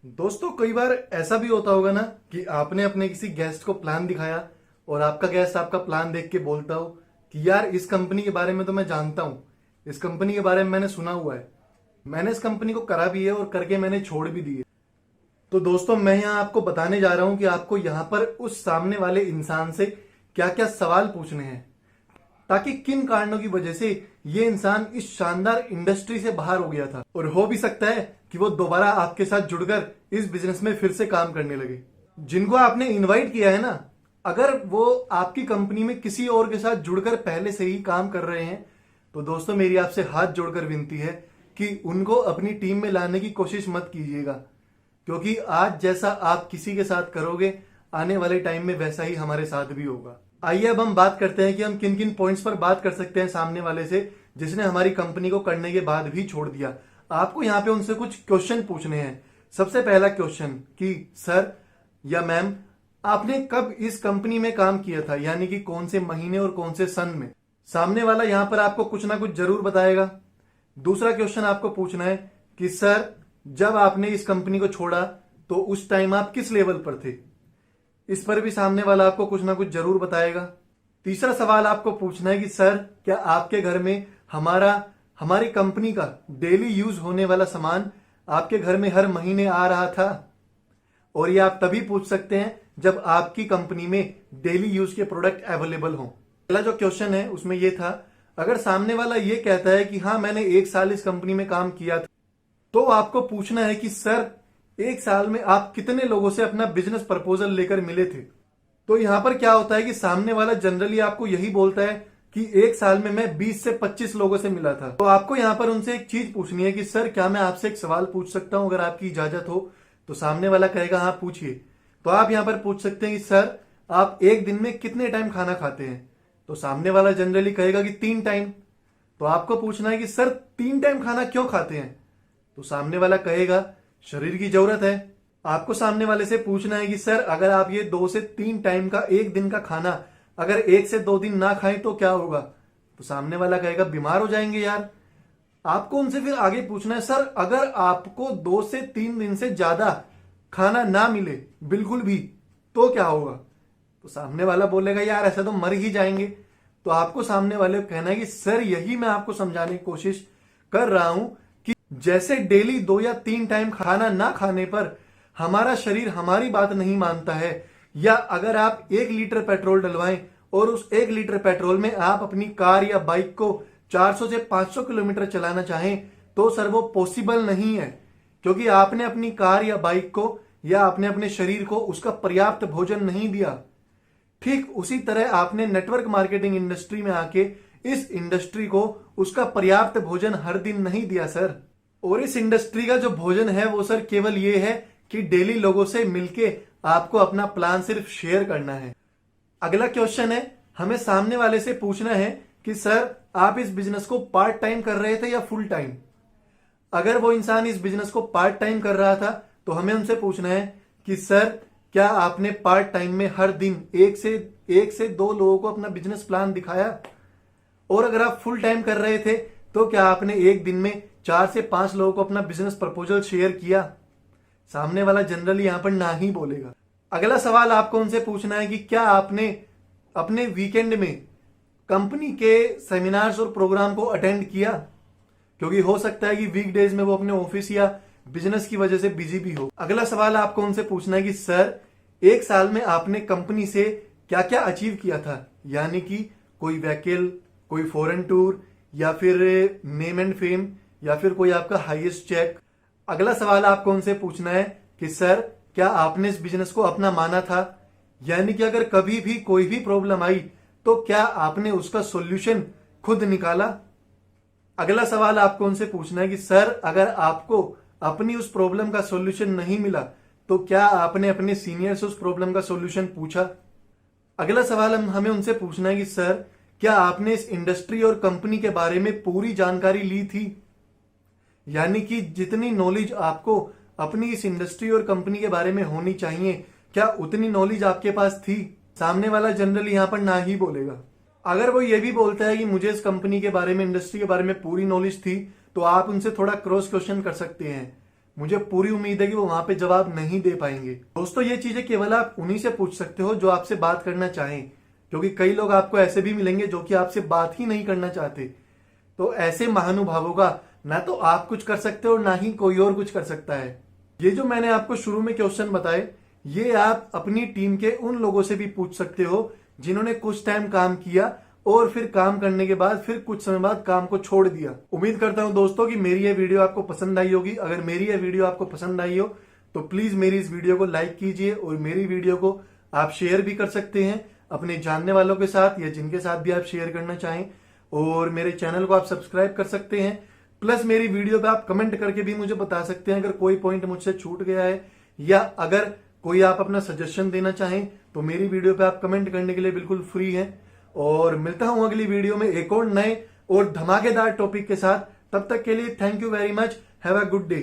दोस्तों कई बार ऐसा भी होता होगा ना कि आपने अपने किसी गेस्ट को प्लान दिखाया और आपका गेस्ट आपका प्लान देख के बोलता हो कि यार इस कंपनी के बारे में तो मैं जानता हूं, इस कंपनी के बारे में मैंने सुना हुआ है, मैंने इस कंपनी को करा भी है और करके मैंने छोड़ भी दी है। तो दोस्तों मैं यहाँ आपको बताने जा रहा हूं कि आपको यहाँ पर उस सामने वाले इंसान से क्या क्या सवाल पूछने हैं ताकि किन कारणों की वजह से ये इंसान इस शानदार इंडस्ट्री से बाहर हो गया था और हो भी सकता है कि वो दोबारा आपके साथ जुड़कर इस बिजनेस में फिर से काम करने लगे। जिनको आपने इनवाइट किया है ना, अगर वो आपकी कंपनी में किसी और के साथ जुड़कर पहले से ही काम कर रहे हैं तो दोस्तों मेरी आपसे हाथ जोड़कर विनती है कि उनको अपनी टीम में लाने की कोशिश मत कीजिएगा, क्योंकि आज जैसा आप किसी के साथ करोगे आने वाले टाइम में वैसा ही हमारे साथ भी होगा। आइए अब हम बात करते हैं कि हम किन किन पॉइंट्स पर बात कर सकते हैं सामने वाले से जिसने हमारी कंपनी को करने के बाद भी छोड़ दिया। आपको यहाँ पे उनसे कुछ क्वेश्चन पूछने हैं। सबसे पहला क्वेश्चन कि सर या मैम आपने कब इस कंपनी में काम किया था, यानी कि कौन से महीने और कौन से सन में। सामने वाला यहाँ पर आपको कुछ ना कुछ जरूर बताएगा। दूसरा क्वेश्चन आपको पूछना है कि सर जब आपने इस कंपनी को छोड़ा तो उस टाइम आप किस लेवल पर थे, इस पर भी सामने वाला आपको कुछ ना कुछ जरूर बताएगा। तीसरा सवाल आपको पूछना है कि सर क्या आपके घर में हमारी कंपनी का डेली यूज होने वाला सामान आपके घर में हर महीने आ रहा था। और ये आप तभी पूछ सकते हैं जब आपकी कंपनी में डेली यूज के प्रोडक्ट अवेलेबल हों। पहला जो क्वेश्चन है उसमें ये था, अगर सामने वाला ये कहता है कि हाँ मैंने 1 साल इस कंपनी में काम किया था, तो आपको पूछना है कि सर 1 साल में आप कितने लोगों से अपना बिजनेस प्रपोजल लेकर मिले थे। तो यहां पर क्या होता है कि सामने वाला जनरली आपको यही बोलता है कि 1 साल में मैं 20 से 25 लोगों से मिला था। तो आपको यहां पर उनसे एक चीज पूछनी है कि सर क्या मैं आपसे एक सवाल पूछ सकता हूं, अगर आपकी इजाजत हो। तो सामने वाला कहेगा हाँ पूछिए। तो आप यहां पर पूछ सकते हैं कि सर आप एक दिन में कितने टाइम खाना खाते हैं। तो सामने वाला जनरली कहेगा कि 3 टाइम। तो आपको पूछना है कि सर 3 टाइम खाना क्यों खाते हैं। तो सामने वाला कहेगा शरीर की जरूरत है। आपको सामने वाले से पूछना है कि सर अगर आप ये 2 से 3 टाइम का एक दिन का खाना अगर 1 से 2 दिन ना खाएं तो क्या होगा। तो सामने वाला कहेगा बीमार हो जाएंगे यार। आपको उनसे फिर आगे पूछना है सर अगर आपको 2 से 3 दिन से ज्यादा खाना ना मिले बिल्कुल भी तो क्या होगा। तो सामने वाला बोलेगा यार ऐसा तो मर ही जाएंगे। तो आपको सामने वाले को कहना है कि सर यही मैं आपको समझाने की कोशिश कर रहा हूं कि जैसे डेली 2 या 3 टाइम खाना ना खाने पर हमारा शरीर हमारी बात नहीं मानता है, या अगर आप 1 लीटर पेट्रोल डलवाएं और उस 1 लीटर पेट्रोल में आप अपनी कार या बाइक को 400 से 500 किलोमीटर चलाना चाहें तो सर वो पॉसिबल नहीं है, क्योंकि आपने अपनी कार या बाइक को या आपने अपने शरीर को उसका पर्याप्त भोजन नहीं दिया। ठीक उसी तरह आपने नेटवर्क मार्केटिंग इंडस्ट्री में आके इस इंडस्ट्री को उसका पर्याप्त भोजन हर दिन नहीं दिया सर। और इस इंडस्ट्री का जो भोजन है वो सर केवल ये है कि डेली लोगों से मिलके आपको अपना प्लान सिर्फ शेयर करना है। अगला क्वेश्चन है, हमें सामने वाले से पूछना है कि सर आप इस बिजनेस को पार्ट टाइम कर रहे थे या फुल टाइम। अगर वो इंसान इस बिजनेस को पार्ट टाइम कर रहा था तो हमें उनसे पूछना है कि सर क्या आपने पार्ट टाइम में हर दिन एक से 2 लोगों को अपना बिजनेस प्लान दिखाया। और अगर आप फुल टाइम कर रहे थे तो क्या आपने एक दिन में 4 से 5 लोगों को अपना बिजनेस प्रपोजल शेयर किया। सामने वाला जनरली यहां पर ना ही बोलेगा। अगला सवाल आपको उनसे पूछना है कि क्या आपने अपने वीकेंड में कंपनी के सेमिनार्स और प्रोग्राम को अटेंड किया, क्योंकि हो सकता है कि वीकडेज में वो अपने ऑफिस या बिजनेस की वजह से बिजी भी हो। अगला सवाल आपको उनसे पूछना है कि सर 1 साल में आपने कंपनी से क्या क्या अचीव किया था, यानी कि कोई वैकेल, कोई फॉरेन टूर, या फिर नेम एंड फेम, या फिर कोई आपका हाईएस्ट चेक। अगला सवाल आपको उनसे पूछना है कि सर क्या आपने इस बिजनेस को अपना माना था, यानी कि अगर कभी भी कोई भी प्रॉब्लम आई तो क्या आपने उसका सॉल्यूशन खुद निकाला। अगला सवाल आपको उनसे पूछना है कि सर अगर आपको अपनी उस प्रॉब्लम का सॉल्यूशन नहीं मिला तो क्या आपने अपने सीनियर से उस प्रॉब्लम का सॉल्यूशन पूछा। अगला सवाल हमें उनसे पूछना है कि सर क्या आपने इस इंडस्ट्री और कंपनी के बारे में पूरी जानकारी ली थी, यानी कि जितनी नॉलेज आपको अपनी इस इंडस्ट्री और कंपनी के बारे में होनी चाहिए क्या उतनी नॉलेज आपके पास थी। सामने वाला जनरली यहां पर ना ही बोलेगा। अगर वो ये भी बोलता है कि मुझे इस कंपनी के बारे में, इंडस्ट्री के बारे में पूरी नॉलेज थी, तो आप उनसे थोड़ा क्रॉस क्वेश्चन कर सकते हैं। मुझे पूरी उम्मीद है कि वो वहां पे जवाब नहीं दे पाएंगे। दोस्तों, ये चीजें केवल आप उन्हीं से पूछ सकते हो जो आपसे बात करना चाहें, क्योंकि कई लोग आपको ऐसे भी मिलेंगे जो कि आपसे बात ही नहीं करना चाहते। तो ऐसे महानुभावों का ना तो आप कुछ कर सकते हो, ना ही कोई और कुछ कर सकता है। ये जो मैंने आपको शुरू में क्वेश्चन बताए, ये आप अपनी टीम के उन लोगों से भी पूछ सकते हो जिन्होंने कुछ टाइम काम किया और फिर काम करने के बाद फिर कुछ समय बाद काम को छोड़ दिया। उम्मीद करता हूं दोस्तों कि मेरी यह वीडियो आपको पसंद आई होगी। अगर मेरी यह वीडियो आपको पसंद आई हो तो प्लीज मेरी इस वीडियो को लाइक कीजिए और मेरी वीडियो को आप शेयर भी कर सकते हैं अपने जानने वालों के साथ या जिनके साथ भी आप शेयर करना चाहें। और मेरे चैनल को आप सब्सक्राइब कर सकते हैं। प्लस मेरी वीडियो पे आप कमेंट करके भी मुझे बता सकते हैं अगर कोई पॉइंट मुझसे छूट गया है, या अगर कोई आप अपना सजेशन देना चाहें तो मेरी वीडियो पे आप कमेंट करने के लिए बिल्कुल फ्री हैं। और मिलता हूं अगली वीडियो में एक और नए और धमाकेदार टॉपिक के साथ। तब तक के लिए thank you very much. Have a good day.